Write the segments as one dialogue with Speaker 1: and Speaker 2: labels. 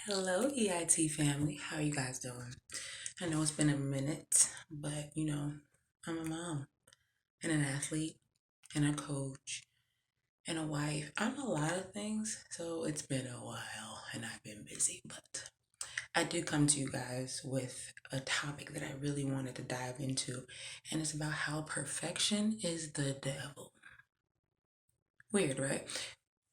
Speaker 1: Hello, E.I.T family. How are you guys doing? I know it's been a minute, but I'm a mom and an athlete and a coach and a wife. I'm a lot of things, so it's been a while and I've been busy, but I did come to you guys with a topic that I really wanted to dive into, and it's about how perfection is the devil. Weird, right?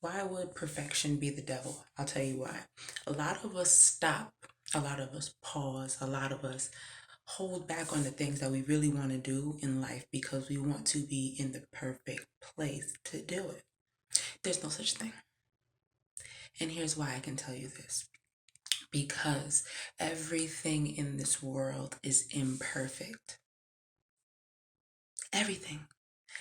Speaker 1: Why would perfection be the devil? I'll tell you why. A lot of us stop, a lot of us pause, a lot of us hold back on the things that we really want to do in life because we want to be in the perfect place to do it. There's no such thing. And here's why I can tell you this, because everything in this world is imperfect. Everything.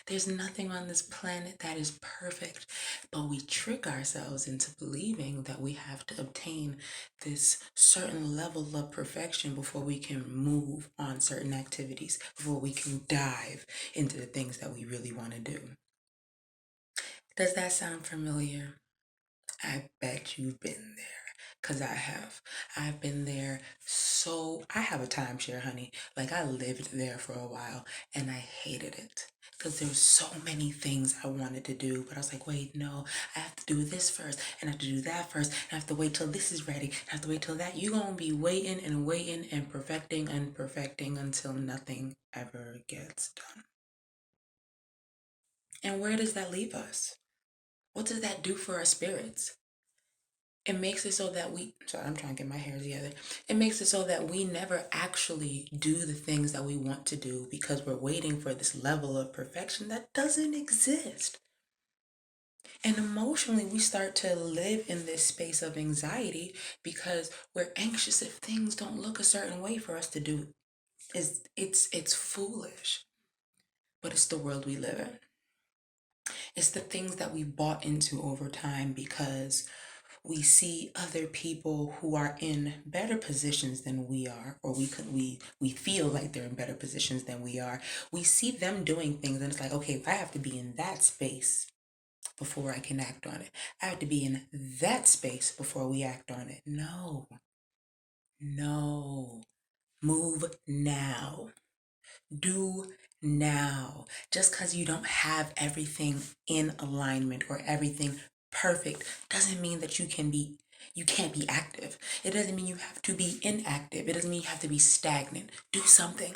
Speaker 1: There's nothing on this planet that is perfect, but we trick ourselves into believing that we have to obtain this certain level of perfection before we can move on certain activities, before we can dive into the things that we really want to do. Does that sound familiar? I bet you've been there. Cause I have. I've been there. So I have a timeshare, honey. Like I lived there for a while and I hated it. Cause there were so many things I wanted to do, but I was like, wait, no, I have to do this first, and I have to do that first, and I have to wait till this is ready, and I have to wait till that. You're gonna be waiting and waiting and perfecting until nothing ever gets done. And where does that leave us? What does that do for our spirits? It makes it so that sorry, I'm trying to get my hair together. It makes it so that we never actually do the things that we want to do because we're waiting for this level of perfection that doesn't exist. And emotionally, we start to live in this space of anxiety because we're anxious if things don't look a certain way for us to do. It's foolish, but it's the world we live in. It's the things that we bought into over time because we see other people who are in better positions than we are, or we feel like they're in better positions than we are. We see them doing things and it's like, okay, I have to be in that space before I can act on it. I have to be in that space before we act on it. No, no. Move now. Do now. Just because you don't have everything in alignment or everything perfect doesn't mean that you can't be active. It doesn't mean you have to be inactive. It doesn't mean you have to be stagnant. Do something.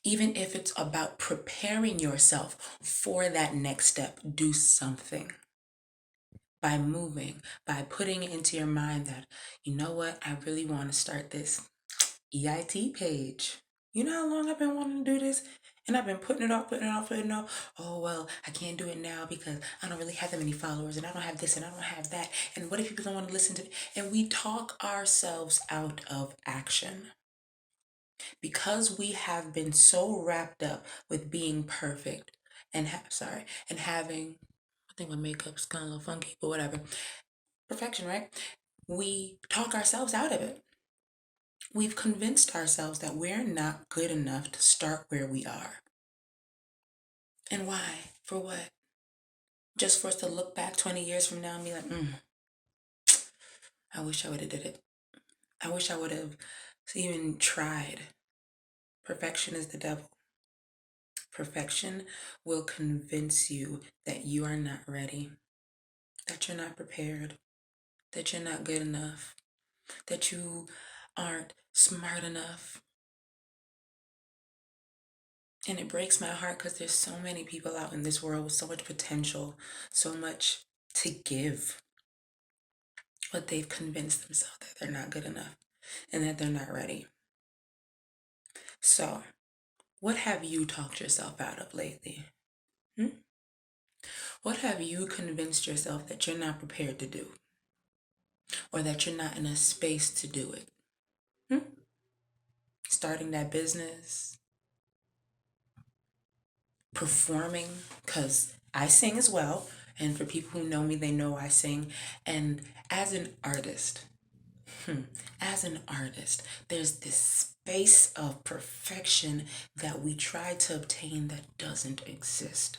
Speaker 1: Even if it's about preparing yourself for that next step, do something by moving, by putting it into your mind that, you know what, I really want to start this E.I.T page. You know how long I've been wanting to do this? And I've been putting it off, putting it off, putting it off. Oh, well, I can't do it now because I don't really have that many followers and I don't have this and I don't have that. And what if people don't want to listen to me? And we talk ourselves out of action because we have been so wrapped up with being perfect and and having, I think my makeup's kind of a little funky, but whatever. Perfection, right? We talk ourselves out of it. We've convinced ourselves that we're not good enough to start where we are. And why? For what? Just for us to look back 20 years from now and be like, I wish I would have did it. I wish I would have even tried. Perfection is the devil. Perfection will convince you that you are not ready, that you're not prepared, that you're not good enough, that you aren't smart enough. And it breaks my heart because there's so many people out in this world with so much potential, so much to give, but they've convinced themselves that they're not good enough and that they're not ready. So, what have you talked yourself out of lately? Hmm? What have you convinced yourself that you're not prepared to do or that you're not in a space to do it? Hmm? Starting that business, performing, because I sing as well. And for people who know me, they know I sing. And as an artist, as an artist, there's this space of perfection that we try to obtain that doesn't exist.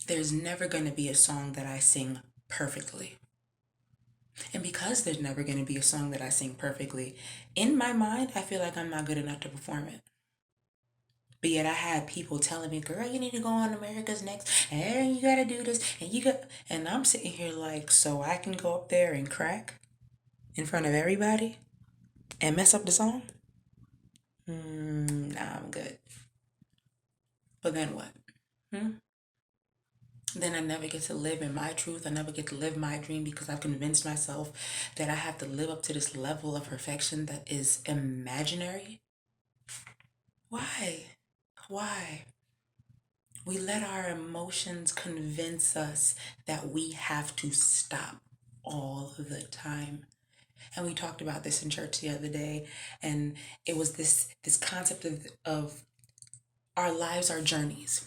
Speaker 1: There's never going to be a song that I sing perfectly. And because there's never going to be a song that I sing perfectly, in my mind, I feel like I'm not good enough to perform it. But yet I had people telling me, girl, you need to go on America's Next, and you gotta do this, and you got, and I'm sitting here like, so I can go up there and crack in front of everybody and mess up the song? Nah, I'm good. But then what? Hmm? Then I never get to live in my truth. I never get to live my dream because I've convinced myself that I have to live up to this level of perfection that is imaginary. Why? Why? We let our emotions convince us that we have to stop all the time. And we talked about this in church the other day, and it was this concept of our lives are journeys.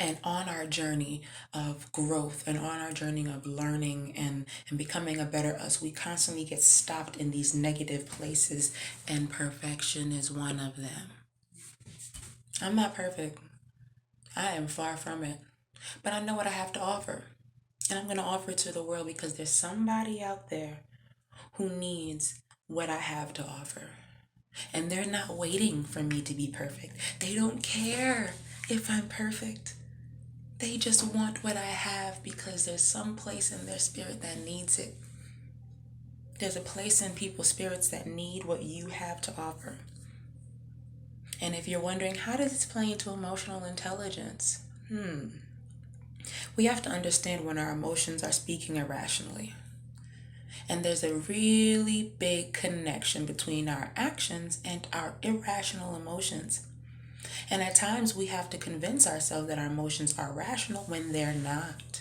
Speaker 1: And on our journey of growth and on our journey of learning and becoming a better us, we constantly get stopped in these negative places, and perfection is one of them. I'm not perfect. I am far from it. But I know what I have to offer. And I'm going to offer it to the world because there's somebody out there who needs what I have to offer. And they're not waiting for me to be perfect. They don't care if I'm perfect. They just want what I have because there's some place in their spirit that needs it. There's a place in people's spirits that need what you have to offer. And if you're wondering, how does this play into emotional intelligence? We have to understand when our emotions are speaking irrationally. And there's a really big connection between our actions and our irrational emotions. And at times we have to convince ourselves that our emotions are rational when they're not.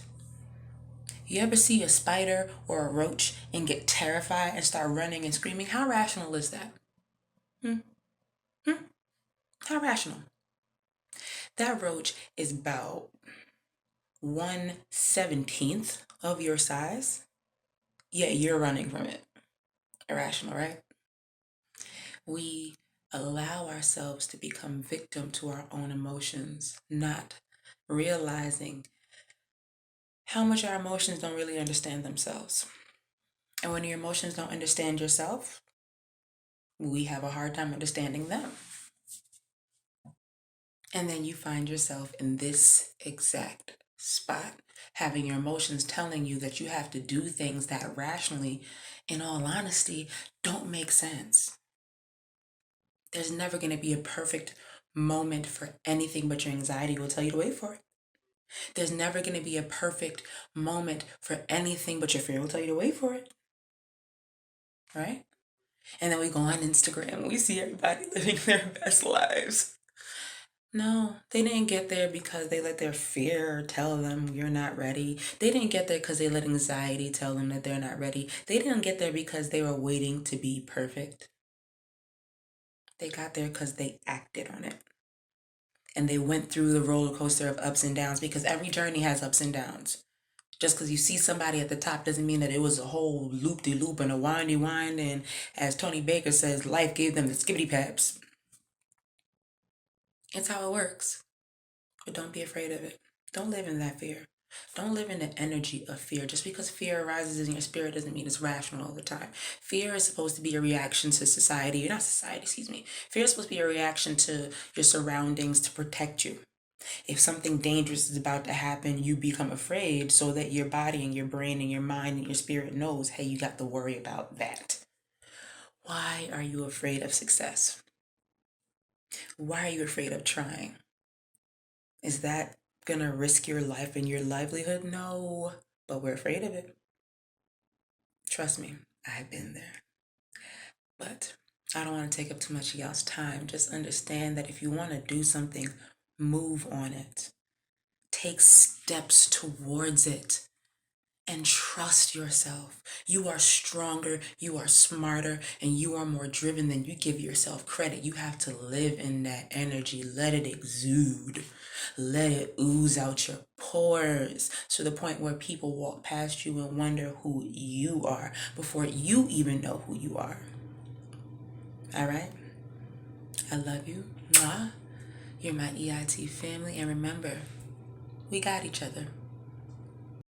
Speaker 1: You ever see a spider or a roach and get terrified and start running and screaming? How rational is that? How rational? That roach is about 1/17th of your size, yet you're running from it. Irrational, right? We allow ourselves to become victim to our own emotions, not realizing how much our emotions don't really understand themselves. And when your emotions don't understand yourself, we have a hard time understanding them. And then you find yourself in this exact spot, having your emotions telling you that you have to do things that rationally, in all honesty, don't make sense. There's never going to be a perfect moment for anything, but your anxiety will tell you to wait for it. There's never going to be a perfect moment for anything, but your fear will tell you to wait for it. Right? And then we go on Instagram and we see everybody living their best lives. No, they didn't get there because they let their fear tell them you're not ready. They didn't get there because they let anxiety tell them that they're not ready. They didn't get there because they were waiting to be perfect. They got there because they acted on it. And they went through the roller coaster of ups and downs because every journey has ups and downs. Just because you see somebody at the top doesn't mean that it was a whole loop-de-loop and a windy-wind. And as Tony Baker says, life gave them the skibbity paps. It's how it works. But don't be afraid of it. Don't live in that fear. Don't live in the energy of fear. Just because fear arises in your spirit doesn't mean it's rational all the time. Fear is supposed to be a reaction to society. Not society, excuse me. Fear is supposed to be a reaction to your surroundings to protect you. If something dangerous is about to happen, you become afraid so that your body and your brain and your mind and your spirit knows, hey, you got to worry about that. Why are you afraid of success? Why are you afraid of trying? Is that gonna risk your life and your livelihood? No, but we're afraid of it. Trust me, I've been there. But I don't want to take up too much of y'all's time. Just understand that if you want to do something, move on it. Take steps towards it. And trust yourself. You are stronger, you are smarter, and you are more driven than you give yourself credit. You have to live in that energy. Let it exude. Let it ooze out your pores to the point where people walk past you and wonder who you are before you even know who you are. All right? I love you. Mwah. You're my E.I.T family. And remember, we got each other.